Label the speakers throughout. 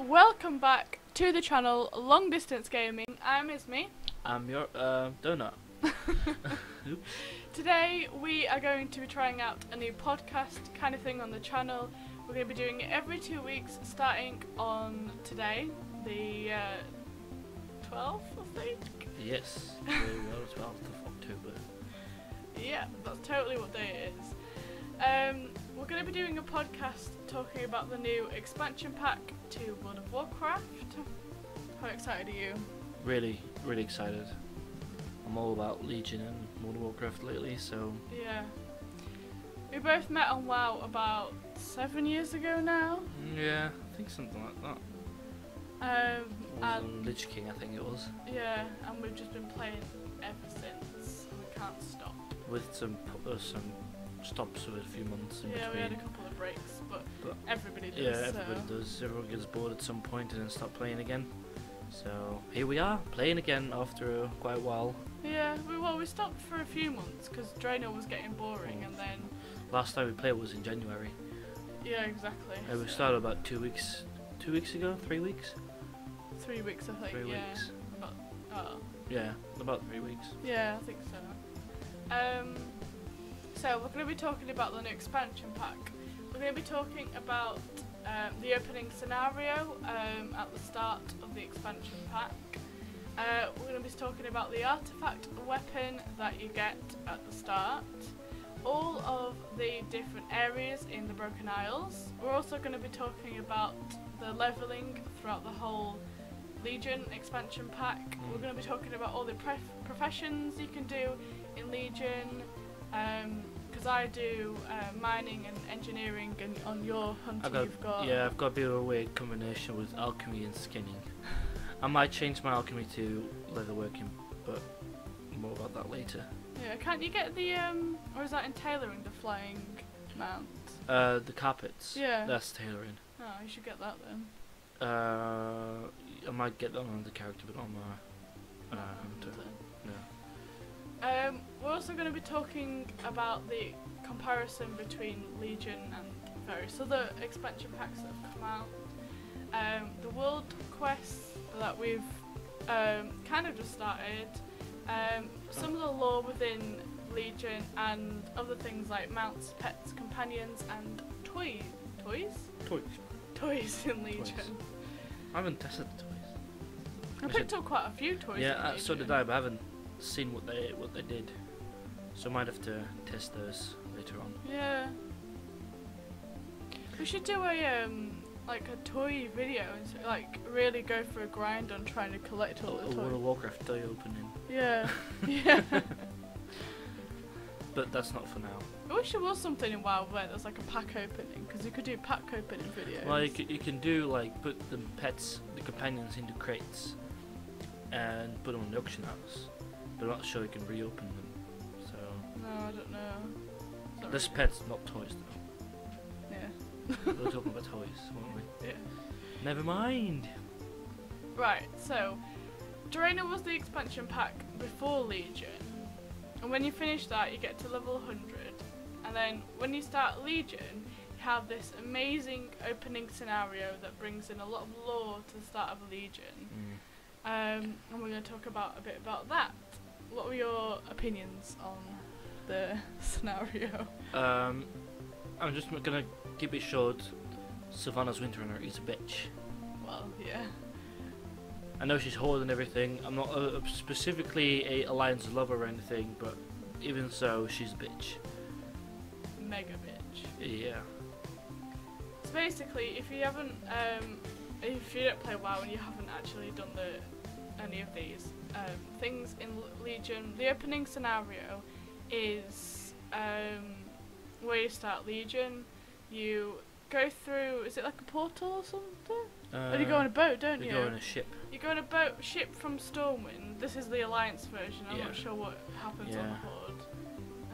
Speaker 1: welcome back to the channel Long Distance Gaming. I'm Ezme.
Speaker 2: I'm your donut.
Speaker 1: Today we are going to be trying out a new podcast kind of thing on the channel. We're going to be doing it every 2 weeks, starting on today, the 12th, I think.
Speaker 2: Yes, the 12th of October.
Speaker 1: Yeah, that's totally what day it is. We're going to be doing a podcast talking about the new expansion pack to World of Warcraft. How excited are you?
Speaker 2: Really excited. I'm all about Legion and World of Warcraft lately, so...
Speaker 1: Yeah. We both met on WoW about 7 years ago now.
Speaker 2: Yeah, I think something like that.
Speaker 1: And
Speaker 2: on Lich King, I think it was.
Speaker 1: Yeah, and we've just been playing ever since. We can't stop.
Speaker 2: With some stops with a few months in between.
Speaker 1: We had a couple of breaks, but everybody does.
Speaker 2: Yeah, everybody does. Everyone gets bored at some point and then stop playing again. So here we are, playing again after quite a while.
Speaker 1: Yeah, we stopped for a few months because Draenor was getting boring, and then...
Speaker 2: Last time we played was in January.
Speaker 1: Yeah, exactly.
Speaker 2: We started about 2 weeks. 2 weeks ago? 3 weeks?
Speaker 1: 3 weeks, I think.
Speaker 2: 3 weeks. Yeah, about 3 weeks.
Speaker 1: Yeah, I think so. So we're going to be talking about the new expansion pack. We're going to be talking about the opening scenario at the start of the expansion pack. We're going to be talking about the artifact weapon that you get at the start. All of the different areas in the Broken Isles. We're also going to be talking about the leveling throughout the whole Legion expansion pack. We're going to be talking about all the professions you can do in Legion, because I do mining and engineering, and on your hunting you've got...
Speaker 2: Yeah, I've got a bit of a weird combination with alchemy and skinning. I might change my alchemy to leatherworking, but more about that later.
Speaker 1: Yeah, can't you get the, or is that in tailoring, the flying mount?
Speaker 2: The carpets.
Speaker 1: Yeah.
Speaker 2: That's tailoring.
Speaker 1: Oh, you should get that then.
Speaker 2: I might get that on the character, but on my hunter. Yeah.
Speaker 1: We're also going to be talking about the comparison between Legion and various other expansion packs that have come out. The world quests that we've kind of just started. Some of the lore within Legion and other things like mounts, pets, companions, and toys in Legion.
Speaker 2: Toys. I haven't tested the toys.
Speaker 1: I picked up quite a few toys.
Speaker 2: Yeah, so did I, but I haven't seen what they did. So I might have to test those later on.
Speaker 1: Yeah. We should do a like a toy video and like really go for a grind on trying to collect all the toys.
Speaker 2: World of Warcraft toy opening.
Speaker 1: Yeah. Yeah.
Speaker 2: But that's not for now.
Speaker 1: I wish there was something in WoW where there's like a pack opening, because you could do pack opening videos.
Speaker 2: Well, you can do like put the pets, the companions into crates and put them on the auction house, but I'm not sure you can reopen them. So
Speaker 1: no, I don't know.
Speaker 2: This
Speaker 1: really
Speaker 2: pets, not toys though.
Speaker 1: Yeah.
Speaker 2: We were talking about toys, weren't we?
Speaker 1: Yeah.
Speaker 2: Never mind.
Speaker 1: Right, so Draenor was the expansion pack before Legion, and when you finish that you get to level 100, and then when you start Legion you have this amazing opening scenario that brings in a lot of lore to the start of Legion. And we're going to talk a bit about that. What were your opinions on the scenario?
Speaker 2: I'm just gonna keep it short. Savannah's Windrunner is a bitch.
Speaker 1: Well, yeah.
Speaker 2: I know she's horde and everything. I'm not specifically a Alliance lover or anything, but even so, she's a bitch.
Speaker 1: Mega bitch.
Speaker 2: Yeah.
Speaker 1: So basically, if you haven't, if you don't play WoW and you haven't actually done any of these things in Legion, the opening scenario is where you start Legion. You go through, is it like a portal or something? Or you go on a boat, don't you?
Speaker 2: You go on a ship.
Speaker 1: You go on a ship from Stormwind. This is the Alliance version. I'm not sure what happens on the Horde.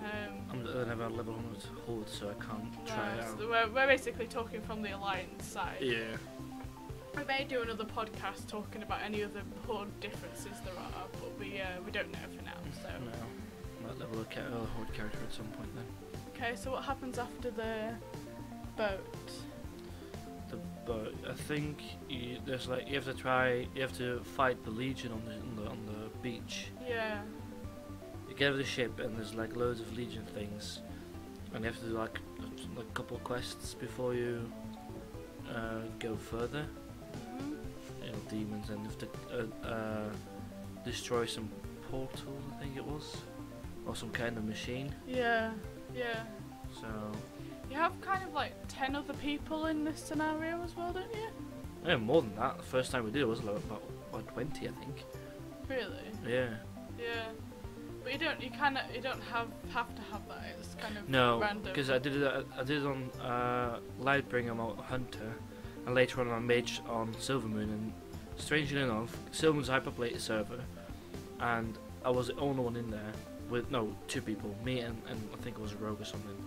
Speaker 2: I never level 100 Horde, so I can't try it out.
Speaker 1: So we're basically talking from the Alliance side.
Speaker 2: Yeah.
Speaker 1: We may do another podcast talking about any other Horde differences there are, but we don't know for now. So.
Speaker 2: No. Might level a Horde character at some point then.
Speaker 1: Okay, so what happens after the boat?
Speaker 2: The but I think there's like you have to fight the Legion on the beach.
Speaker 1: Yeah.
Speaker 2: You get out of the ship and there's like loads of Legion things, and you have to do like a couple of quests before you go further.
Speaker 1: Mhm.
Speaker 2: You know, demons, and you have to destroy some portal, I think it was, or some kind of machine.
Speaker 1: Yeah. Yeah.
Speaker 2: So
Speaker 1: You have kind of like 10 other people in this scenario as well, don't you?
Speaker 2: yeah, more than that. The first time we did it was like about 20, I think.
Speaker 1: Really?
Speaker 2: Yeah.
Speaker 1: Yeah. But you don't have to have that. It's kind of
Speaker 2: No,
Speaker 1: random.
Speaker 2: because I did it on Lightbringer on Hunter, and later on Mage on Silvermoon, and strangely enough, Silvermoon's a hyperplated server, and I was the only one in there with two people, me and I think it was a rogue or something.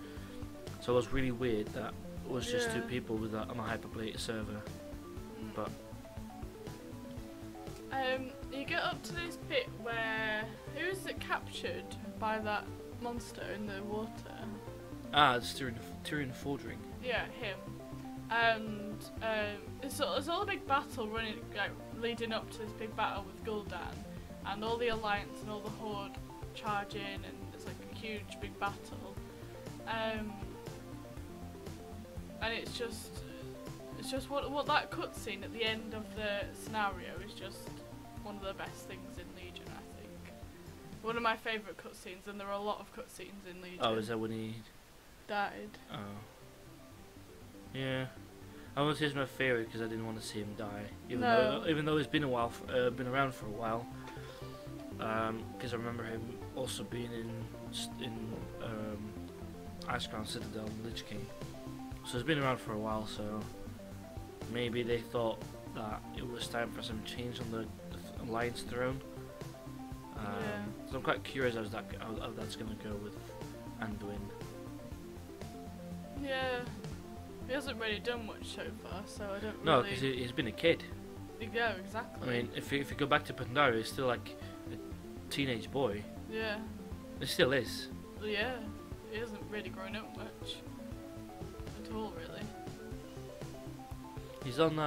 Speaker 2: So it was really weird that it was just two
Speaker 1: Yeah.
Speaker 2: people with that on a hyperplated server.
Speaker 1: Mm.
Speaker 2: But
Speaker 1: You get up to this bit where who is it captured by that monster in the water?
Speaker 2: it's Tyrion Fordring.
Speaker 1: Yeah, him. And it's all a big battle running, like leading up to this big battle with Gul'dan, and all the Alliance and all the Horde charging, and it's like a huge big battle. And it's just what that cutscene at the end of the scenario is just one of the best things in Legion, I think. One of my favourite cutscenes, and there are a lot of cutscenes in Legion.
Speaker 2: Oh, is that when he
Speaker 1: died?
Speaker 2: Oh. Yeah. I want to say it's my favourite because I didn't want to see him die. Even though he's been been around for a while. Because I remember him also being in Icecrown Citadel and Lich King. So he's been around for a while, so maybe they thought that it was time for some change on the Alliance throne.
Speaker 1: Yeah.
Speaker 2: So I'm quite curious how that's going to go with Anduin.
Speaker 1: Yeah. He hasn't really done much so far, so I don't
Speaker 2: No,
Speaker 1: really...
Speaker 2: because he's been a kid.
Speaker 1: Yeah, exactly.
Speaker 2: I mean, if you go back to Pandaria, he's still like a teenage boy.
Speaker 1: Yeah.
Speaker 2: He still is.
Speaker 1: Yeah. He hasn't really grown up much. At all, really.
Speaker 2: He's on.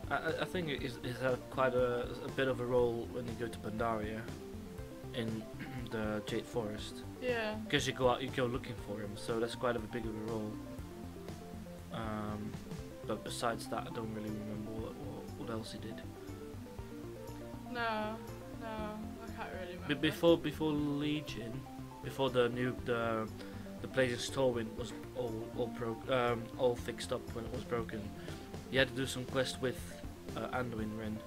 Speaker 2: I think he's had quite a bit of a role when you go to Pandaria, in the Jade Forest.
Speaker 1: Yeah.
Speaker 2: Because you go looking for him, so that's quite a big of a role. But besides that, I don't really remember what else he did.
Speaker 1: No, I can't really remember.
Speaker 2: But before Legion, before the place in Stormwind was all fixed up when it was broken, you had to do some quest with Anduin Wren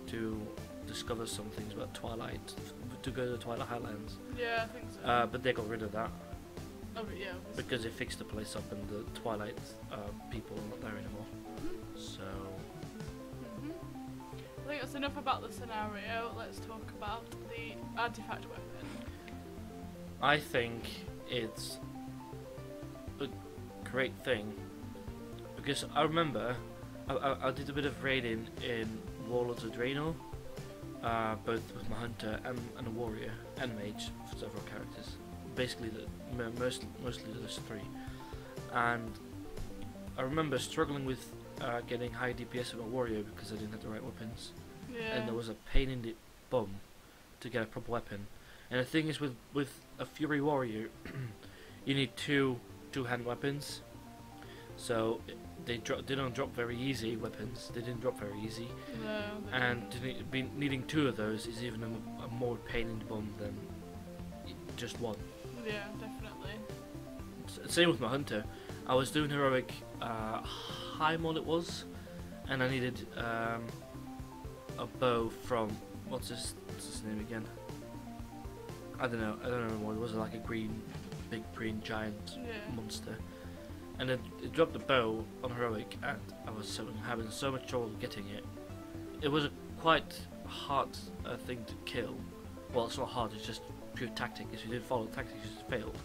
Speaker 2: to discover some things about Twilight, to go to the Twilight Highlands.
Speaker 1: Yeah, I think so.
Speaker 2: But they got rid of that
Speaker 1: Oh, but yeah.
Speaker 2: because they fixed the place up and the Twilight people are not there anymore. So
Speaker 1: I think that's enough about the scenario. Let's talk about the artifact weapon.
Speaker 2: I think it's a great thing because I remember I did a bit of raiding in Warlords of Draenor, both with my hunter and a warrior and mage for several characters. Basically, mostly those three. And I remember struggling with getting high DPS with a warrior because I didn't have the right weapons,
Speaker 1: Yeah.
Speaker 2: and there was a pain in the bum to get a proper weapon. And the thing is, with a Fury Warrior, you need two hand weapons. So they don't drop very easy weapons. They didn't drop very easy.
Speaker 1: No, they
Speaker 2: And
Speaker 1: didn't.
Speaker 2: needing two of those is even a more pain in the bum than just one.
Speaker 1: Yeah, definitely.
Speaker 2: Same with my hunter. I was doing heroic high mod it was, and I needed a bow from what's his name again? I don't know what it was, like a big green giant
Speaker 1: Yeah.
Speaker 2: monster. And it dropped the bow on heroic, and I was having so much trouble getting it. It was a quite hard thing to kill. Well, it's not hard; it's just pure tactic. If you didn't follow the tactics, you just failed.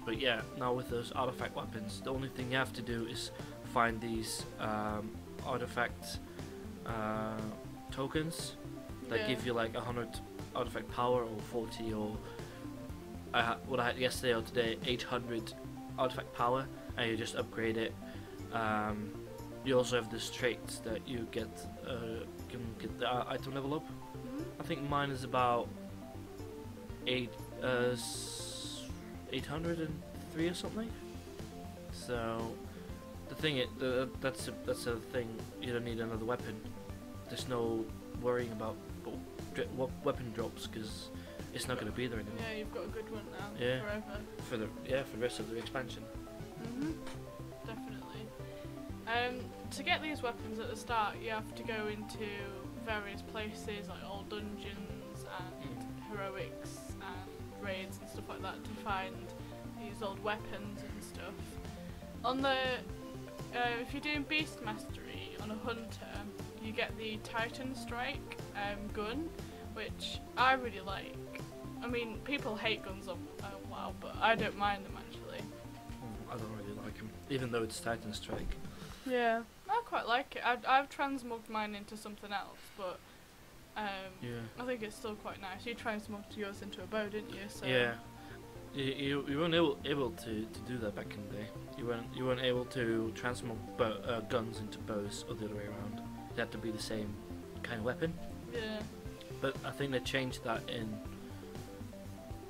Speaker 2: But yeah, now with those artifact weapons, the only thing you have to do is find these artifact tokens that
Speaker 1: Yeah.
Speaker 2: give you like 100 artifact power or 40 or what I had yesterday or today 800 artifact power, and you just upgrade it You also have this trait that you get can get the item level up. I think mine is about 803 or something. So the thing that's a thing. You don't need another weapon. There's no worrying about what weapon drops because it's not going to be there anymore.
Speaker 1: Yeah, you've got a good one now.
Speaker 2: Yeah.
Speaker 1: Forever.
Speaker 2: For the rest of the expansion.
Speaker 1: Definitely. To get these weapons at the start, you have to go into various places like old dungeons and heroics and raids and stuff like that to find these old weapons and stuff. On the if you're doing beast mastery on a hunter, you get the Titan Strike gun, which I really like. I mean, people hate guns on WoW, but I don't mind them actually.
Speaker 2: I don't really like them, even though it's Titan Strike.
Speaker 1: Yeah, I quite like it. I've transmugged mine into something else, but I think it's still quite nice. You transmugged yours into a bow, didn't you? So
Speaker 2: yeah, you weren't able to do that back in the day. You weren't able to transmog guns into bows or the other way around. It had to be the same kind of weapon.
Speaker 1: Yeah.
Speaker 2: But I think they changed that in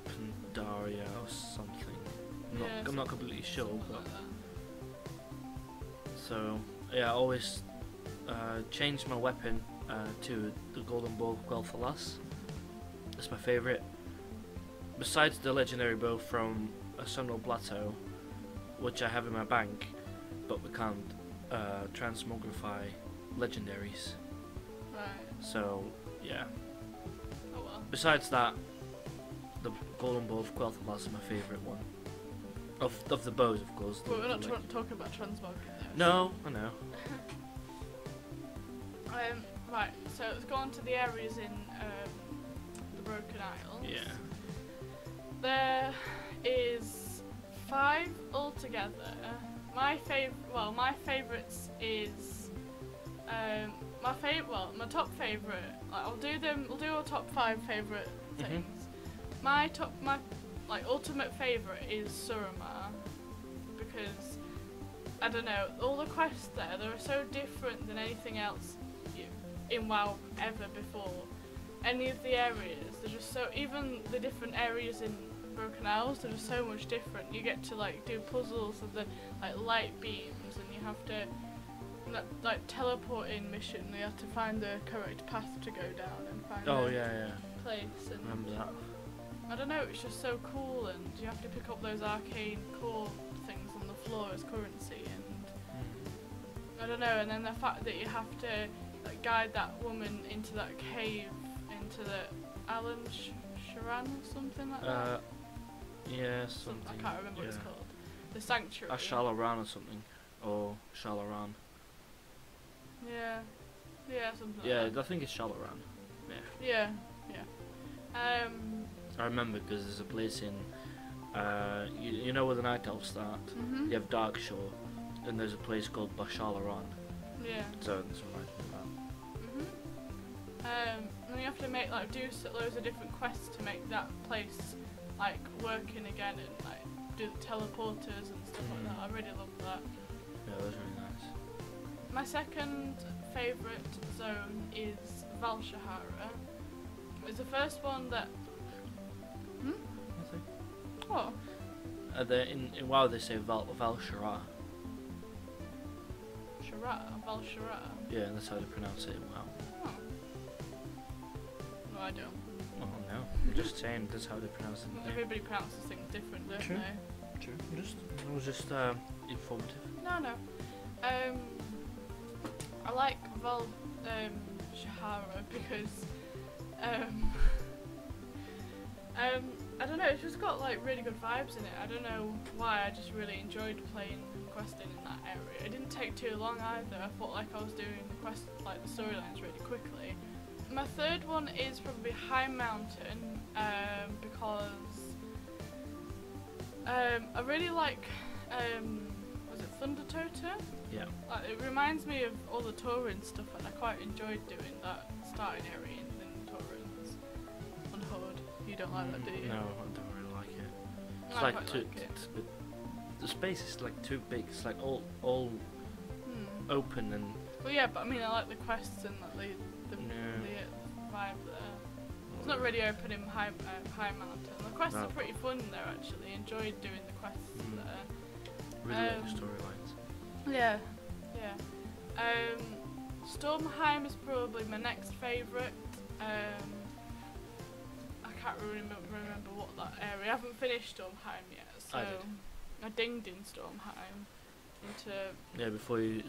Speaker 2: Pandaria or something. I'm not completely sure, but
Speaker 1: like that.
Speaker 2: so yeah, I always changed my weapon to the Golden Bow of Quel'Thalas. That's my favourite. Besides the legendary bow from a Sunwell Plateau, which I have in my bank, but we can't transmogrify legendaries.
Speaker 1: Right.
Speaker 2: So yeah.
Speaker 1: Oh well.
Speaker 2: Besides that, the Golden Bow of Quel'Thalas is my favourite one. Of the bows, of course.
Speaker 1: But we're not talking about transmogging though.
Speaker 2: No, I know.
Speaker 1: Right, so let's go on to the areas in the Broken Isles.
Speaker 2: Yeah.
Speaker 1: There is 5 altogether. My favourites is my top favourite. We'll do our top 5 favourite things. My ultimate favourite is Suramar, because I don't know, all the quests there, they're so different than anything else in WoW ever before. Any of the areas, they're just so, even the different areas in Broken Isles, they're just so much different. You get to do puzzles of the light beams, and you have to teleport in mission. You have to find the correct path to go down and find place. And
Speaker 2: remember that.
Speaker 1: I don't know, it's just so cool, and you have to pick up those arcane core things on the floor as currency, and I don't know, and then the fact that you have to guide that woman into that cave, into the Alan Sharan or something like that.
Speaker 2: Yeah, something.
Speaker 1: I can't remember what it's called. The sanctuary.
Speaker 2: Shalaran or something, or Shalaran.
Speaker 1: Yeah, something like that.
Speaker 2: Yeah, I think it's Shalaran.
Speaker 1: Yeah.
Speaker 2: I remember because there's a place in, you know where the Night Elves start? You have Darkshore, and there's a place called Bashalaran.
Speaker 1: Yeah.
Speaker 2: So this reminds me of that.
Speaker 1: And you have to make do loads of different quests to make that place working again, and do the teleporters and stuff like that. I really love that.
Speaker 2: Yeah, that was really nice.
Speaker 1: My second favourite zone is Valshahara. It's the first one that.
Speaker 2: Nothing.
Speaker 1: What?
Speaker 2: In WoW they say Valshara.
Speaker 1: Valshara.
Speaker 2: Yeah, that's how they pronounce it in WoW.
Speaker 1: Oh. No, I don't.
Speaker 2: Oh no, I'm just saying that's how they pronounce it.
Speaker 1: Everybody pronounces things different, don't
Speaker 2: True.
Speaker 1: they?
Speaker 2: True. It was just informative.
Speaker 1: No. I like Shahara because I don't know, it's just got really good vibes in it. I don't know why, I just really enjoyed playing questing in that area. It didn't take too long either. I felt like I was doing the storylines really quickly. My third one is probably High Mountain, because I really like was it Thunder Tota?
Speaker 2: Yeah.
Speaker 1: It reminds me of all the Tauren stuff, and I quite enjoyed doing that starting area in Taurens on Horde. You don't like that, do you?
Speaker 2: No, I don't really like it. It's
Speaker 1: I quite
Speaker 2: too.
Speaker 1: like it.
Speaker 2: The space is too big. It's all open and.
Speaker 1: Well, yeah, but I mean, I like the quests and like the vibe there. It's not really open in High Mountain. The quests are pretty fun there, actually. Enjoyed doing the quests there.
Speaker 2: Really like the storylines.
Speaker 1: Yeah, yeah. Stormheim is probably my next favourite. I can't really remember what that area. I haven't finished Stormheim yet, so I dinged in Stormheim into.
Speaker 2: Yeah, before you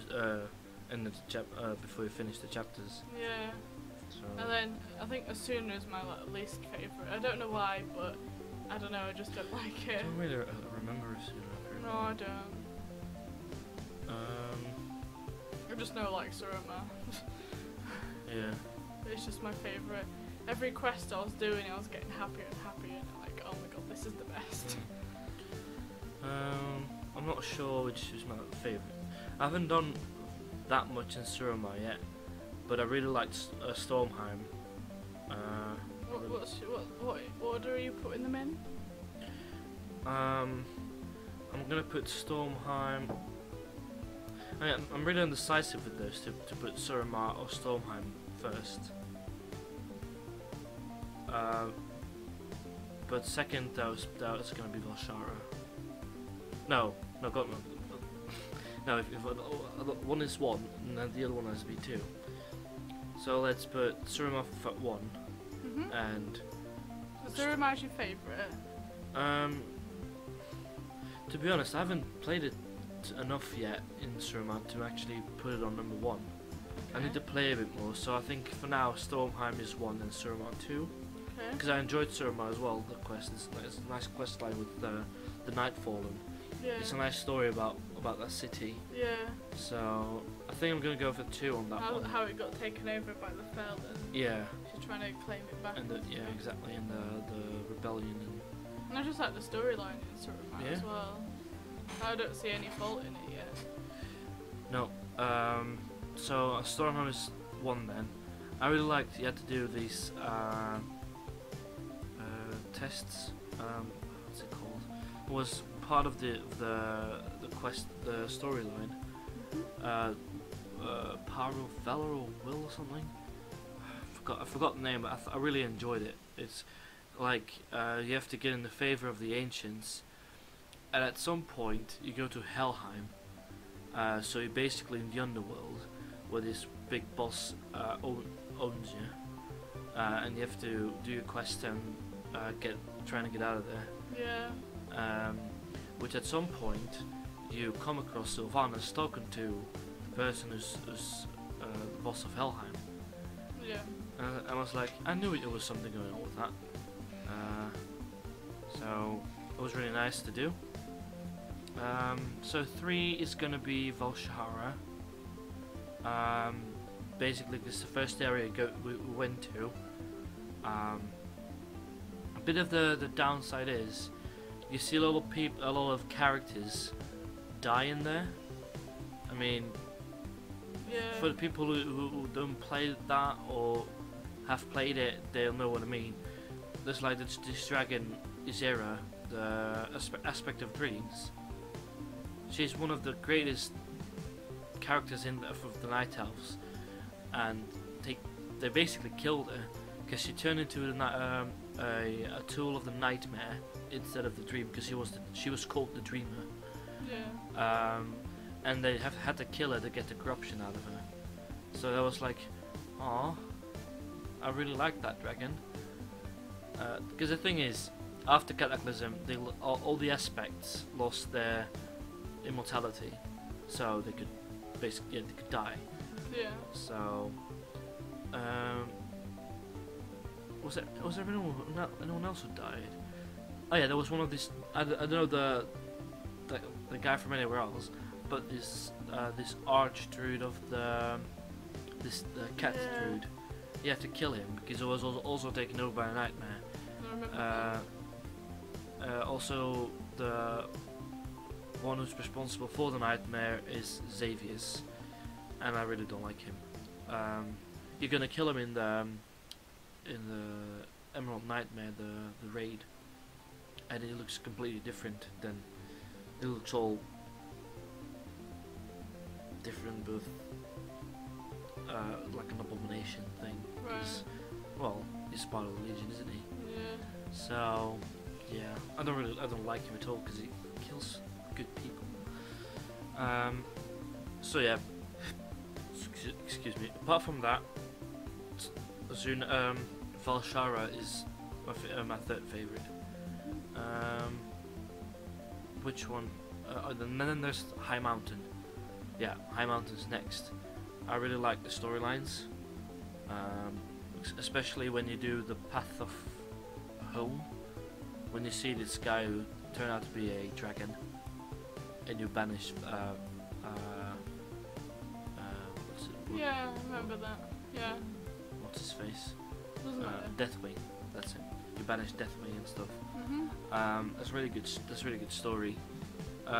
Speaker 2: before you finish the chapters.
Speaker 1: Yeah.
Speaker 2: So.
Speaker 1: And then I think Asuna is my least favourite. I don't know why, but I don't know. I just don't like it.
Speaker 2: I don't really remember Asuna.
Speaker 1: No, I don't. I just know like Suruma.
Speaker 2: Yeah.
Speaker 1: It's just my favourite. Every quest I was doing, I was getting happier and happier, and like, oh my god, this is the best.
Speaker 2: I'm not sure which is my favourite. I haven't done that much in Suruma yet, but I really liked Stormheim.
Speaker 1: What order are you putting them in?
Speaker 2: I'm gonna put Stormheim. I'm really indecisive with this to put Suruma or Stormheim first. But second, that was gonna be Valshara. No, God, no. No, if one is 1, and then the other one has to be 2. So let's put Suruma for 1, and.
Speaker 1: So Suruma is your favourite?
Speaker 2: To be honest, I haven't played it enough yet in Suruma to actually put it on number 1. Okay. I need to play a bit more, so I think for now Stormheim is 1 and Suruma 2. Because I enjoyed Suruma as well. The quest is a nice quest line with the Nightfallen.
Speaker 1: Yeah.
Speaker 2: It's a nice story about that city.
Speaker 1: Yeah.
Speaker 2: So I think I'm gonna go for 2 on that one.
Speaker 1: How it got taken over by the Felden.
Speaker 2: Yeah.
Speaker 1: She's trying to claim it back.
Speaker 2: And exactly, and the rebellion
Speaker 1: and I just like the storyline in Suruma as well. I don't see any fault in it yet.
Speaker 2: No. So Stormheim is 1 then. I really liked you had to do these tests. What's it called? It was part of the quest, the storyline. Power of Valor or Will or something. I forgot the name, but I really enjoyed it. It's like you have to get in the favor of the ancients, and at some point you go to Helheim. So you're basically in the Underworld, where this big boss owns you, and you have to do your quest and trying to get out of there.
Speaker 1: Yeah.
Speaker 2: Which at some point you come across Savannah talking to the person who's the boss of Helheim.
Speaker 1: Yeah.
Speaker 2: I was like, I knew there was something going on with that. So it was really nice to do. So 3 is gonna be Valshara. Basically, this is the first area we went to. A bit of the downside is you see a lot of characters die in there. I mean, for the people who don't play that or have played it, they'll know what I mean. There's like this dragon, Izera, the aspect of dreams. She's one of the greatest characters of the Night Elves, and they basically killed her because she turned into a tool of the nightmare instead of the dream, because she was called the Dreamer.
Speaker 1: Yeah.
Speaker 2: And they had to kill her to get the corruption out of her. So I was like, aw, I really like that dragon. Because the thing is, after Cataclysm, all the aspects lost their immortality, so they could basically they could die.
Speaker 1: Yeah.
Speaker 2: So, was anyone else who died? Oh yeah, there was one of these. I don't know the guy from anywhere else, but this arch druid of the cat druid. You have to kill him because he was also taken over by a nightmare.
Speaker 1: I remember
Speaker 2: also, the one who's responsible for the nightmare is Xavius, and I really don't like him. You're gonna kill him in the Emerald Nightmare, the raid, and it looks completely different. It looks all different with like an abomination thing.
Speaker 1: Right.
Speaker 2: 'Cause, well, he's part of the Legion, isn't he?
Speaker 1: Yeah.
Speaker 2: So yeah, I don't like him at all because he kills good people. So yeah, excuse me. Apart from that, Valshara is my third favorite. Which one? And then there's High Mountain. Yeah, High Mountain's next. I really like the storylines, especially when you do the Path of Home. When you see this guy who turned out to be a dragon, and you banish. What's it?
Speaker 1: Yeah, I remember that. Yeah.
Speaker 2: What's his face?
Speaker 1: Doesn't matter.
Speaker 2: Deathwing. That's it. You banish Deathwing and stuff.
Speaker 1: Mhm.
Speaker 2: That's really good. That's a really good story.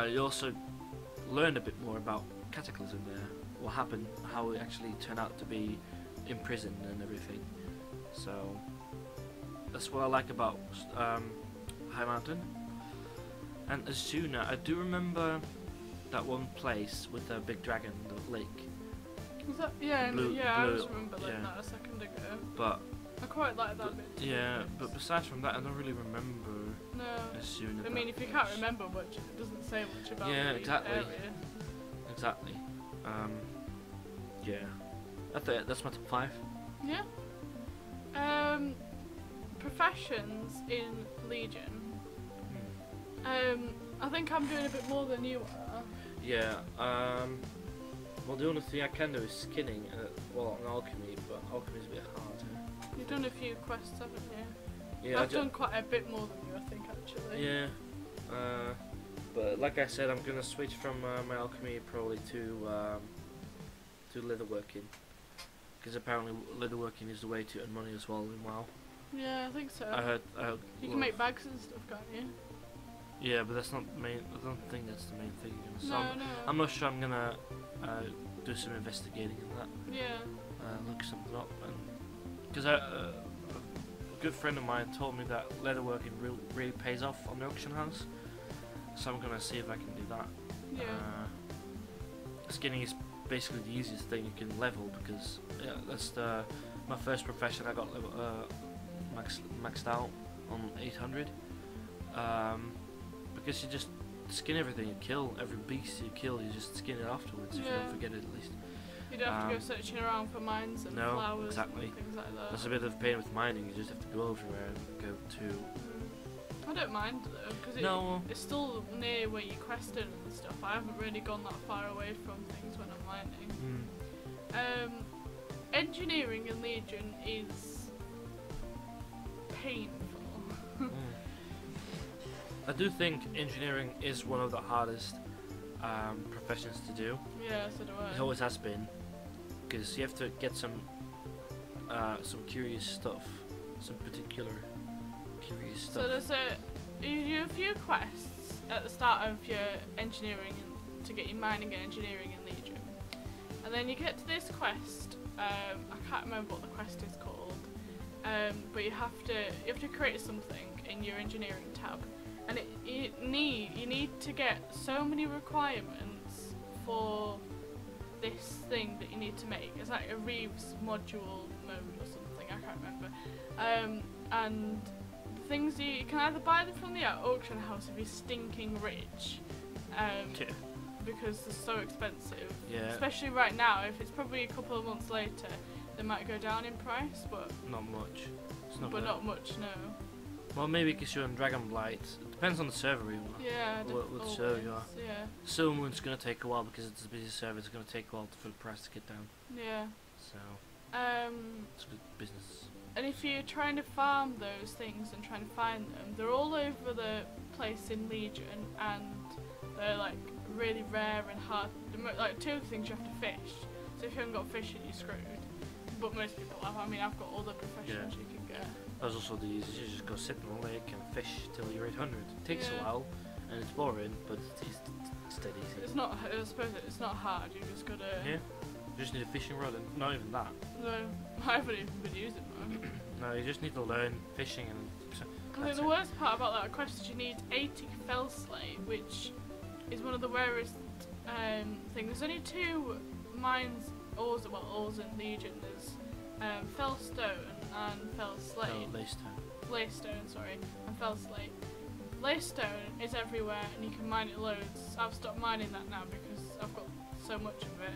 Speaker 2: You also learn a bit more about Cataclysm there. What happened? How it actually turned out to be imprisoned and everything. So that's what I like about High Mountain. And Azuna, I do remember that one place with the big dragon, the lake.
Speaker 1: Was that? Yeah,
Speaker 2: Blue-
Speaker 1: I
Speaker 2: blue-
Speaker 1: just remember like
Speaker 2: yeah.
Speaker 1: that a second ago.
Speaker 2: But
Speaker 1: I quite like that bit.
Speaker 2: yeah, but besides from that, I don't really remember
Speaker 1: No.
Speaker 2: Azuna.
Speaker 1: I mean, if you can't remember much, it doesn't say much about
Speaker 2: Yeah,
Speaker 1: the
Speaker 2: exactly.
Speaker 1: area.
Speaker 2: Exactly. Yeah. That's my top 5.
Speaker 1: Yeah. Professions in Legion. I think I'm doing a bit more than you are.
Speaker 2: Yeah. Well, the only thing I can do is skinning. Well, on alchemy, but alchemy is a bit harder.
Speaker 1: You've done a few quests, haven't you?
Speaker 2: Yeah.
Speaker 1: I've done quite a bit more than you, I think, actually.
Speaker 2: Yeah. But like I said, I'm gonna switch from my alchemy probably to leatherworking, because apparently leatherworking is the way to earn money as well in WoW.
Speaker 1: Yeah, I think so.
Speaker 2: I heard.
Speaker 1: You can make bags and stuff, can't you?
Speaker 2: Yeah, but that's not the main. I don't think that's the main thing. So
Speaker 1: No,
Speaker 2: I'm,
Speaker 1: no.
Speaker 2: I'm not sure. I'm gonna do some investigating in that.
Speaker 1: Yeah.
Speaker 2: Look something up, and because a good friend of mine told me that leatherworking really pays off on the auction house. So I'm gonna see if I can do that.
Speaker 1: Yeah.
Speaker 2: Skinning is basically the easiest thing you can level, because yeah, that's my first profession. I got level, maxed out on 800. Because you just skin everything you kill, every beast you kill, you just skin it afterwards if you
Speaker 1: Yeah.
Speaker 2: don't forget it at least.
Speaker 1: You don't have to go searching around for mines and
Speaker 2: no,
Speaker 1: flowers
Speaker 2: exactly.
Speaker 1: and things like that.
Speaker 2: That's a bit of pain with mining. You just have to go everywhere and go to.
Speaker 1: I don't mind though, because
Speaker 2: No.
Speaker 1: it's still near where you quested and stuff. I haven't really gone that far away from things when I'm mining. Engineering in Legion is painful.
Speaker 2: I do think engineering is one of the hardest professions to do.
Speaker 1: Yeah, so do I.
Speaker 2: It always has been, because you have to get some curious stuff, some particular curious stuff.
Speaker 1: So you do a few quests at the start of your engineering to get your mining and engineering in Legion, and then you get to this quest. I can't remember what the quest is called, but you have to create something in your engineering tab, and you need to get so many requirements for this thing that you need to make. It's like a Reeves module mode or something. I can't remember. And things you can either buy them from the auction house if you're stinking rich, because they're so expensive.
Speaker 2: Yeah.
Speaker 1: Especially right now. If it's probably a couple of months later, they might go down in price, but
Speaker 2: Not much. It's not
Speaker 1: but
Speaker 2: bad.
Speaker 1: not much. No.
Speaker 2: Well, maybe because you're on Dragonblight. It depends on the server you are.
Speaker 1: Yeah.
Speaker 2: What server you are.
Speaker 1: Yeah.
Speaker 2: Stormwind's gonna take a while because it's a busy server. It's gonna take a while for the price to get down.
Speaker 1: Yeah.
Speaker 2: So
Speaker 1: Um.
Speaker 2: it's good business.
Speaker 1: And if you're trying to farm those things and trying to find them, they're all over the place in Legion, and they're like really rare and hard. Like two of the things you have to fish. So if you haven't got fishing, you're screwed. But most people have. I mean, I've got all the professions you can get.
Speaker 2: That's also the easiest. You just go sit on the lake and fish till you're 800. It takes
Speaker 1: Yeah.
Speaker 2: a while, and it's boring, but it's dead easy.
Speaker 1: It's not. I suppose it's not hard. You just gotta.
Speaker 2: Yeah. You just need a fishing rod, and not even that.
Speaker 1: No, I haven't even been using mine.
Speaker 2: No, you just need to learn fishing, and
Speaker 1: I think the worst part about that quest is you need 80 Fellslate, which is one of the rarest thing. There's only 2 mines, ores in Legion. There's Fellstone and Fellslate. Laystone, sorry, and Fellslate. Laystone is everywhere and you can mine it loads. I've stopped mining that now because I've got so much of it.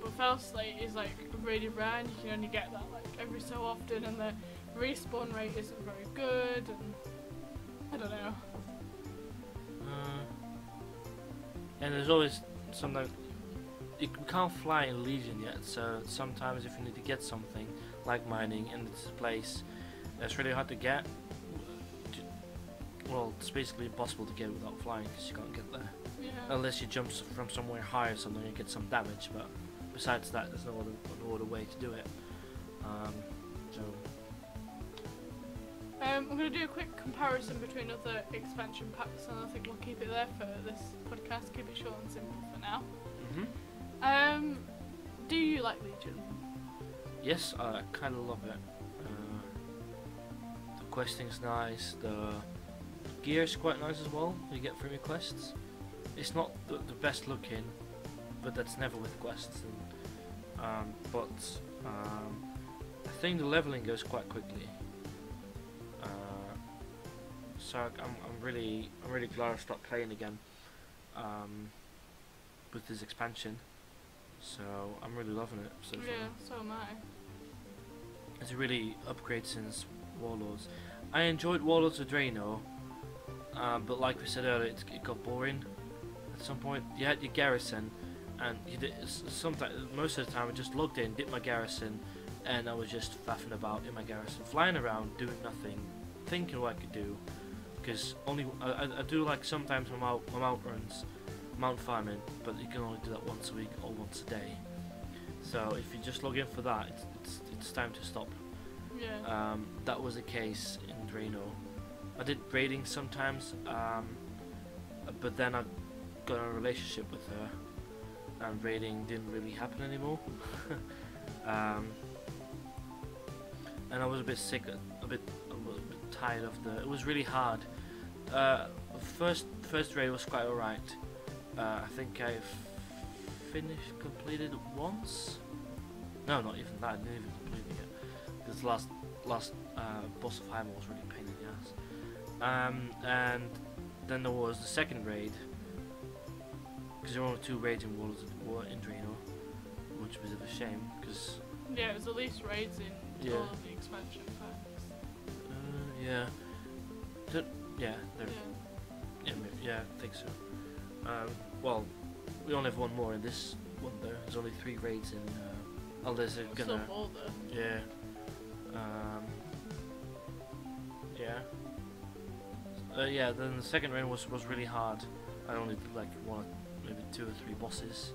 Speaker 1: But Fellslate is like really rare and you can only get that like every so often, and the respawn rate isn't very good, and I don't know.
Speaker 2: And there's always sometimes you can't fly in Legion yet, so sometimes if you need to get something like mining in this place, it's really hard to get. Well, it's basically impossible to get without flying because you can't get there.
Speaker 1: Yeah.
Speaker 2: Unless you jump from somewhere high or something and get some damage, but besides that, there's no other way to do it.
Speaker 1: I'm going to do a quick comparison between other expansion packs, and I think we'll keep it there for this podcast. Keep it short and simple for now. Do you like Legion?
Speaker 2: Yes, I kind of love it. The questing's nice. The gear's quite nice as well. You get from your quests. It's not the best looking, but that's never with quests. And, I think the leveling goes quite quickly. So I'm really glad I stopped playing again with this expansion. So I'm really loving it so far.
Speaker 1: Yeah, so am I.
Speaker 2: It's a really upgrade since Warlords. I enjoyed Warlords of Draenor, but like we said earlier, it got boring. At some point, you had your garrison, and you did sometimes. Most of the time, I just logged in, did my garrison, and I was just faffing about in my garrison, flying around, doing nothing, thinking what I could do. Because I do like sometimes my mount runs, mount farming, but you can only do that once a week or once a day. So if you just log in for that, it's time to stop.
Speaker 1: Yeah.
Speaker 2: That was the case in Draenor. I did raiding sometimes, but then I got in a relationship with her, and raiding didn't really happen anymore. And I was a bit sick, a bit tired of it was really hard. First raid was quite alright. I think I've completed it once. No, not even that. I didn't even complete it yet. Because the last boss of Heimer was really a pain in the ass. And then there was the second raid. Because there were only 2 raids in Draenor, which was a shame. Because
Speaker 1: yeah, it was the least raids in all of the expansion packs.
Speaker 2: Yeah. I think so. Well, we only have 1 more in this one though. There's only 3 raids in. There's gonna.
Speaker 1: Still 4 though.
Speaker 2: Yeah. Yeah. Then the second raid was really hard. I only did like maybe 2 or 3 bosses,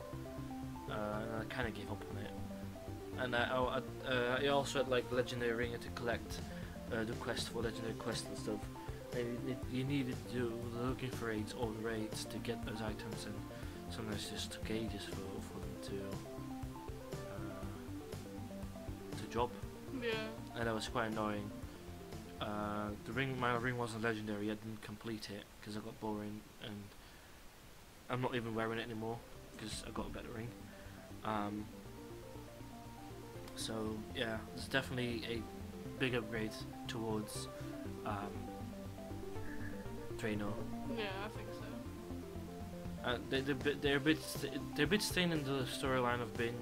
Speaker 2: and I kind of gave up on it. And I also had like legendary ringer to collect the quest for legendary quests and stuff. And you needed to do looking for raids or raids to get those items, and sometimes it just took ages for them to drop.
Speaker 1: Yeah.
Speaker 2: And that was quite annoying. My ring wasn't legendary. I didn't complete it because I got boring, and I'm not even wearing it anymore because I got a better ring. So yeah, it's definitely a big upgrade towards Draenor.
Speaker 1: Yeah, I think so.
Speaker 2: They're a bit staying in the storyline of being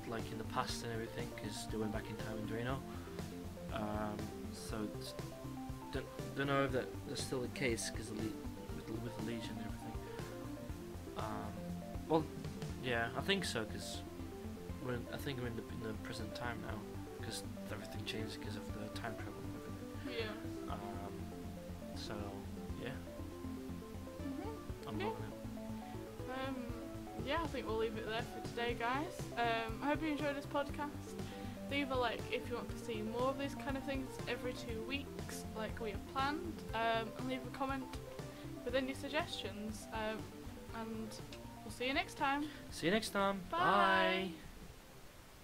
Speaker 2: like in the past and everything, because they went back in time in Draenor. So don't know if that's still the case, because with the Legion and everything. Well, yeah, I think so, because I think we're in the present time now, because everything changed because of the time travel and everything.
Speaker 1: Yeah.
Speaker 2: So yeah. I'm loving it.
Speaker 1: Yeah, I think we'll leave it there for today, guys. I hope you enjoyed this podcast. Leave a like if you want to see more of these kind of things every 2 weeks, like we have planned, and leave a comment with any suggestions. And we'll see you next time.
Speaker 2: See you next time.
Speaker 1: Bye.
Speaker 2: Bye.